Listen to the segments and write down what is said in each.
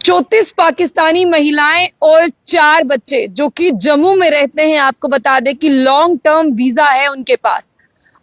34 पाकिस्तानी महिलाएं और 4 बच्चे जो कि जम्मू में रहते हैं। आपको बता दें कि लॉन्ग टर्म वीजा है उनके पास।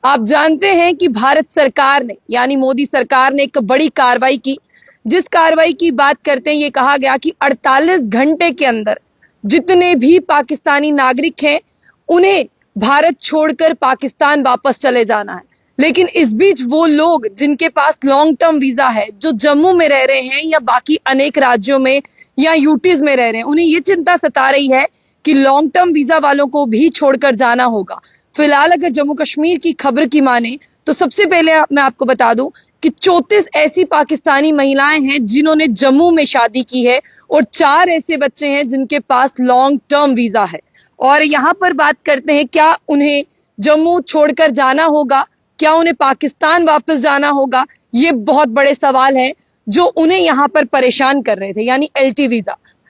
आप जानते हैं कि भारत सरकार ने यानी मोदी सरकार ने एक बड़ी कार्रवाई की। जिस कार्रवाई की बात करते हैं, ये कहा गया कि 48 घंटे के अंदर जितने भी पाकिस्तानी नागरिक हैं उन्हें भारत छोड़कर पाकिस्तान वापस चले जाना है। लेकिन इस बीच वो लोग जिनके पास लॉन्ग टर्म वीजा है, जो जम्मू में रह रहे हैं या बाकी अनेक राज्यों में या यूटीज में रह रहे हैं, उन्हें ये चिंता सता रही है कि लॉन्ग टर्म वीजा वालों को भी छोड़कर जाना होगा। फिलहाल अगर जम्मू कश्मीर की खबर की माने तो सबसे पहले मैं आपको बता दूं कि 34 ऐसी पाकिस्तानी महिलाएं हैं जिन्होंने जम्मू में शादी की है और 4 ऐसे बच्चे हैं जिनके पास लॉन्ग टर्म वीजा है। और यहां पर बात करते हैं, क्या उन्हें जम्मू छोड़कर जाना होगा, क्या उन्हें पाकिस्तान वापस जाना होगा? ये बहुत बड़े सवाल हैं जो उन्हें यहां पर परेशान कर रहे थे, यानी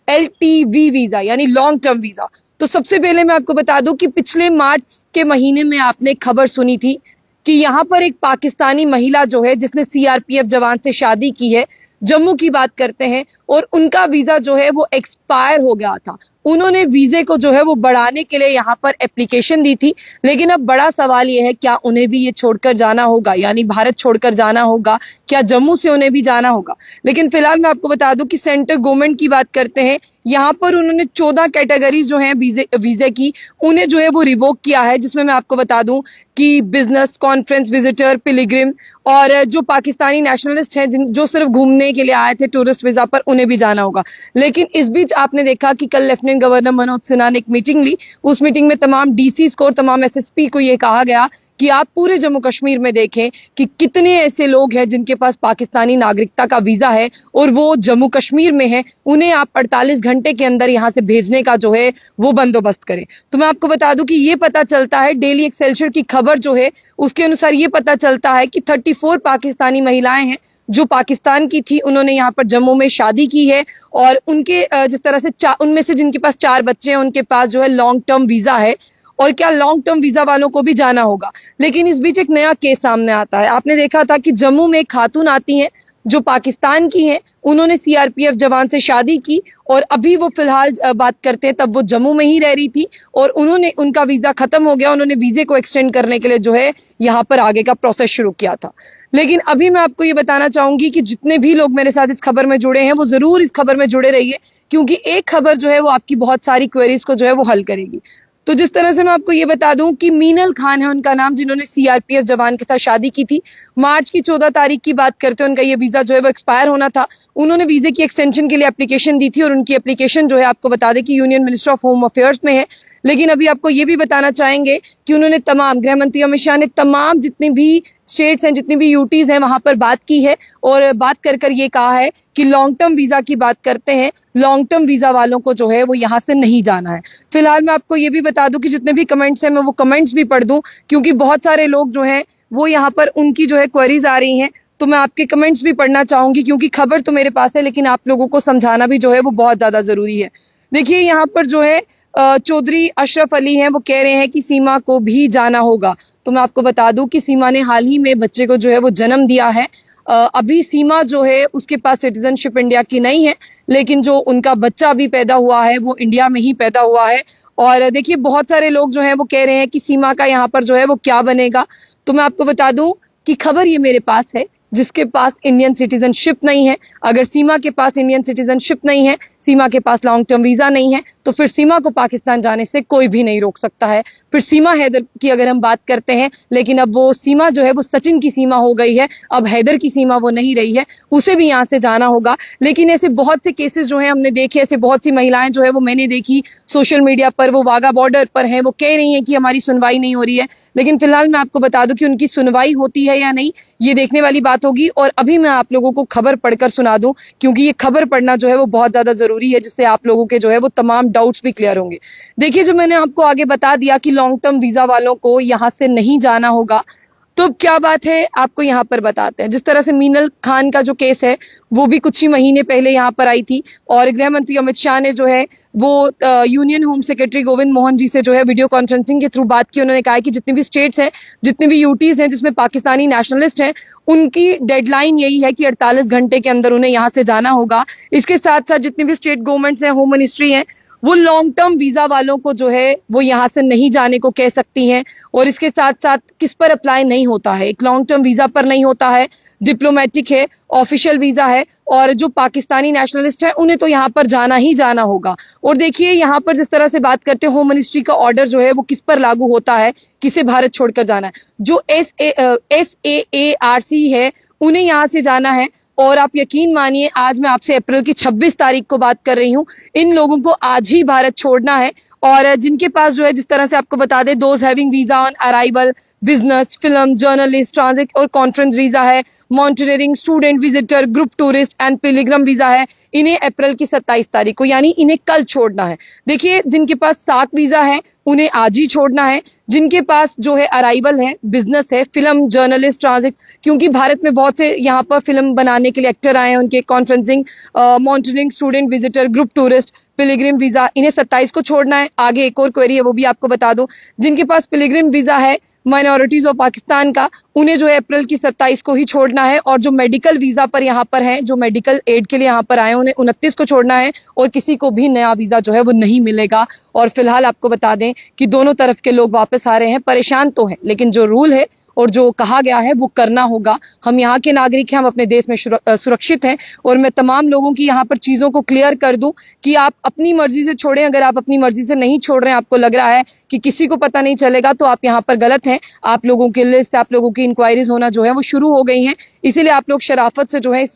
एलटीवी वीजा यानी लॉन्ग टर्म वीजा। तो सबसे पहले मैं आपको बता दूं कि पिछले मार्च के महीने में आपने खबर सुनी थी कि यहां पर एक पाकिस्तानी महिला जो है जिसने सीआरपीएफ जवान से शादी की है, जम्मू की बात करते हैं, और उनका वीजा जो है वो एक्सपायर हो गया था। उन्होंने वीजे को जो है वो बढ़ाने के लिए यहां पर एप्लीकेशन दी थी। लेकिन अब बड़ा सवाल ये है, क्या उन्हें भी ये छोड़कर जाना होगा, यानी भारत छोड़कर जाना होगा? क्या जम्मू से उन्हें भी जाना होगा? लेकिन फिलहाल मैं आपको बता दूं कि सेंट्रल गवर्नमेंट की बात करते हैं, यहां पर उन्होंने 14 कैटेगरी जो है वीजे की, उन्हें जो है वो रिवोक किया है। जिसमें मैं आपको बता दूं कि बिजनेस, कॉन्फ्रेंस विजिटर, पिलग्रिम और जो पाकिस्तानी नेशनलिस्ट हैं जो सिर्फ घूमने के लिए आए थे टूरिस्ट वीजा पर, उन्हें भी जाना होगा। लेकिन इस बीच आपने देखा कि कल लेफ्टिनेंट गवर्नर मनोज सिन्हा ने एक मीटिंग ली। उस मीटिंग में तमाम डीसीज को और तमाम एसएसपी को यह कहा गया कि आप पूरे जम्मू कश्मीर में देखें कि कितने ऐसे लोग हैं जिनके पास पाकिस्तानी नागरिकता का वीजा है और वो जम्मू कश्मीर में है, उन्हें आप 48 घंटे के अंदर यहां से भेजने का जो है वो बंदोबस्त करें। तो मैं आपको बता दूं कि ये पता चलता है, डेली एक्सेलसियर की खबर जो है उसके अनुसार ये पता चलता है कि 34 पाकिस्तानी महिलाएं हैं जो पाकिस्तान की थी, उन्होंने यहाँ पर जम्मू में शादी की है। और उनके जिस तरह से उनमें से जिनके पास 4 बच्चे हैं उनके पास जो है लॉन्ग टर्म वीजा है। और क्या लॉन्ग टर्म वीजा वालों को भी जाना होगा? लेकिन इस बीच एक नया केस सामने आता है। आपने देखा था कि जम्मू में एक खातून आती हैं जो पाकिस्तान की हैं, उन्होंने सीआरपीएफ जवान से शादी की और अभी वो फिलहाल बात करते हैं तब वो जम्मू में ही रह रही थी और उनका वीजा खत्म हो गया। उन्होंने वीजे को एक्सटेंड करने के लिए जो है यहाँ पर आगे का प्रोसेस शुरू किया था। लेकिन अभी मैं आपको ये बताना चाहूंगी कि जितने भी लोग मेरे साथ इस खबर में जुड़े हैं वो जरूर इस खबर में जुड़े रहिए, क्योंकि एक खबर जो है वो आपकी बहुत सारी क्वेरीज को जो है वो हल करेगी। तो जिस तरह से मैं आपको ये बता दूं कि मीनल खान है उनका नाम, जिन्होंने सीआरपीएफ जवान के साथ शादी की थी। मार्च की 14 तारीख की बात करते हैं, उनका ये वीजा जो है वो एक्सपायर होना था। उन्होंने वीजे की एक्सटेंशन के लिए एप्लीकेशन दी थी और उनकी एप्लीकेशन जो है आपको बता दें कि union minister of home affairs में है। लेकिन अभी आपको ये भी बताना चाहेंगे कि उन्होंने गृह मंत्री अमित शाह ने तमाम जितनी भी स्टेट्स हैं, जितनी भी यूटीज हैं, वहां पर बात की है और बात कर ये कहा है कि लॉन्ग टर्म वीजा की बात करते हैं, लॉन्ग टर्म वीजा वालों को जो है वो यहां से नहीं जाना है। फिलहाल मैं आपको ये भी बता दूं कि जितने भी कमेंट्स हैं मैं वो कमेंट्स भी पढ़ दूं, क्योंकि बहुत सारे लोग जो हैं वो यहाँ पर उनकी जो है क्वेरीज आ रही हैं। तो मैं आपके कमेंट्स भी पढ़ना चाहूंगी, क्योंकि खबर तो मेरे पास है लेकिन आप लोगों को समझाना भी जो है वो बहुत ज्यादा जरूरी है। देखिए यहाँ पर जो है चौधरी अशरफ अली हैं, वो कह रहे हैं कि सीमा को भी जाना होगा। तो मैं आपको बता दूं कि सीमा ने हाल ही में बच्चे को जो है वो जन्म दिया है। अभी सीमा जो है उसके पास सिटीजनशिप इंडिया की नहीं है, लेकिन जो उनका बच्चा अभी पैदा हुआ है वो इंडिया में ही पैदा हुआ है। और देखिए बहुत सारे लोग जो है वो कह रहे हैं कि सीमा का यहाँ पर जो है वो क्या बनेगा। तो मैं आपको बता दूं कि खबर ये मेरे पास है, जिसके पास इंडियन सिटीजनशिप नहीं है, अगर सीमा के पास इंडियन सिटीजनशिप नहीं है, सीमा के पास लॉन्ग टर्म वीजा नहीं है, तो फिर सीमा को पाकिस्तान जाने से कोई भी नहीं रोक सकता है। फिर सीमा हैदर की अगर हम बात करते हैं, लेकिन अब वो सीमा जो है वो सचिन की सीमा हो गई है, अब हैदर की सीमा वो नहीं रही है, उसे भी यहाँ से जाना होगा। लेकिन ऐसे बहुत से केसेस जो है हमने देखे, ऐसे बहुत सी महिलाएं जो है वो मैंने देखी सोशल मीडिया पर, वो वाघा बॉर्डर पर है, वो कह रही है कि हमारी सुनवाई नहीं हो रही है। लेकिन फिलहाल मैं आपको बता दूं कि उनकी सुनवाई होती है या नहीं, ये देखने वाली बात होगी। और अभी मैं आप लोगों को खबर पढ़कर सुना दूं, क्योंकि ये खबर पढ़ना जो है वो बहुत ज्यादा जरूरी है, जिससे आप लोगों के जो है वो तमाम डाउट्स भी क्लियर होंगे। देखिए, जो मैंने आपको आगे बता दिया कि लॉन्ग टर्म वीजा वालों को यहां से नहीं जाना होगा, तो अब क्या बात है आपको यहाँ पर बताते हैं। जिस तरह से मीनल खान का जो केस है वो भी कुछ ही महीने पहले यहाँ पर आई थी और गृह मंत्री अमित शाह ने जो है वो union home secretary Govind Mohan ji से जो है वीडियो कॉन्फ्रेंसिंग के थ्रू बात की। उन्होंने कहा कि जितनी भी स्टेट्स हैं, जितने भी यूटीज हैं जिसमें पाकिस्तानी नेशनलिस्ट हैं, उनकी डेडलाइन यही है कि 48 घंटे के अंदर उन्हें यहाँ से जाना होगा। इसके साथ साथ जितनी भी स्टेट गवर्नमेंट्स हैं, होम मिनिस्ट्री है, वो लॉन्ग टर्म वीजा वालों को जो है वो यहाँ से नहीं जाने को कह सकती हैं। और इसके साथ साथ किस पर अप्लाई नहीं होता है, एक लॉन्ग टर्म वीजा पर नहीं होता है, डिप्लोमेटिक है, ऑफिशियल वीजा है, और जो पाकिस्तानी नेशनलिस्ट है उन्हें तो यहाँ पर जाना ही जाना होगा। और देखिए यहाँ पर जिस तरह से बात करते हैं, होम मिनिस्ट्री का ऑर्डर जो है वो किस पर लागू होता है, किसे भारत छोड़कर जाना है। जो SAARC है उन्हें यहाँ से जाना है। और आप यकीन मानिए, आज मैं आपसे अप्रैल की 26 तारीख को बात कर रही हूं, इन लोगों को आज ही भारत छोड़ना है। और जिनके पास जो है, जिस तरह से आपको बता दें, those having visa on arrival, business, film, journalist, transit और कॉन्फ्रेंस वीजा है, mountaineering, student, visitor, group tourist and Pilgrim visa है, इन्हें अप्रैल की 27 तारीख को यानी इन्हें कल छोड़ना है। देखिए, जिनके पास साक वीजा है उन्हें आज ही छोड़ना है। जिनके पास जो है अराइवल है, बिजनेस है, फिल्म, जर्नलिस्ट, ट्रांजिट, क्योंकि भारत में बहुत से यहाँ पर फिल्म बनाने के लिए एक्टर आए हैं, उनके conferencing, mountaineering, student, visitor, group tourist, Pilgrim visa, इन्हें 27 को छोड़ना है। आगे एक और क्वेरी है, वो भी आपको बता दो। जिनके पास पिलग्रिम वीजा है माइनॉरिटीज ऑफ पाकिस्तान का, उन्हें जो है अप्रैल की 27 को ही छोड़ना है। और जो मेडिकल वीजा पर यहाँ पर है, जो मेडिकल एड के लिए यहाँ पर आए, उन्हें 29 को छोड़ना है। और किसी को भी नया वीजा जो है वो नहीं मिलेगा। और फिलहाल आपको बता दें कि दोनों तरफ के लोग वापस आ रहे हैं, परेशान तो हैं, लेकिन जो रूल है और जो कहा गया है वो करना होगा। हम यहाँ के नागरिक हैं, हम अपने देश में सुरक्षित हैं। और मैं तमाम लोगों की यहाँ पर चीजों को क्लियर कर दूं कि आप अपनी मर्जी से छोड़ें। अगर आप अपनी मर्जी से नहीं छोड़ रहे हैं, आपको लग रहा है कि किसी को पता नहीं चलेगा, तो आप यहाँ पर गलत हैं। आप लोगों की लिस्ट, आप लोगों की इंक्वायरीज होना जो है वो शुरू हो गई हैं। इसीलिए आप लोग शराफत से जो है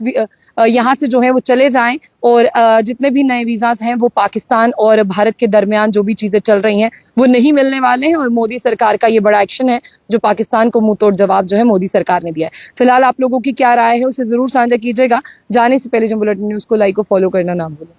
यहाँ से जो है वो चले जाएं। और जितने भी नए वीजाज हैं वो पाकिस्तान और भारत के दरमियान जो भी चीजें चल रही हैं वो नहीं मिलने वाले हैं। और मोदी सरकार का ये बड़ा एक्शन है जो पाकिस्तान को मुंह तोड़ जवाब जो है मोदी सरकार ने दिया है। फिलहाल आप लोगों की क्या राय है उसे जरूर साझा कीजिएगा। जाने से पहले जो बुलेटिन न्यूज को लाइक और फॉलो करना ना भूलें।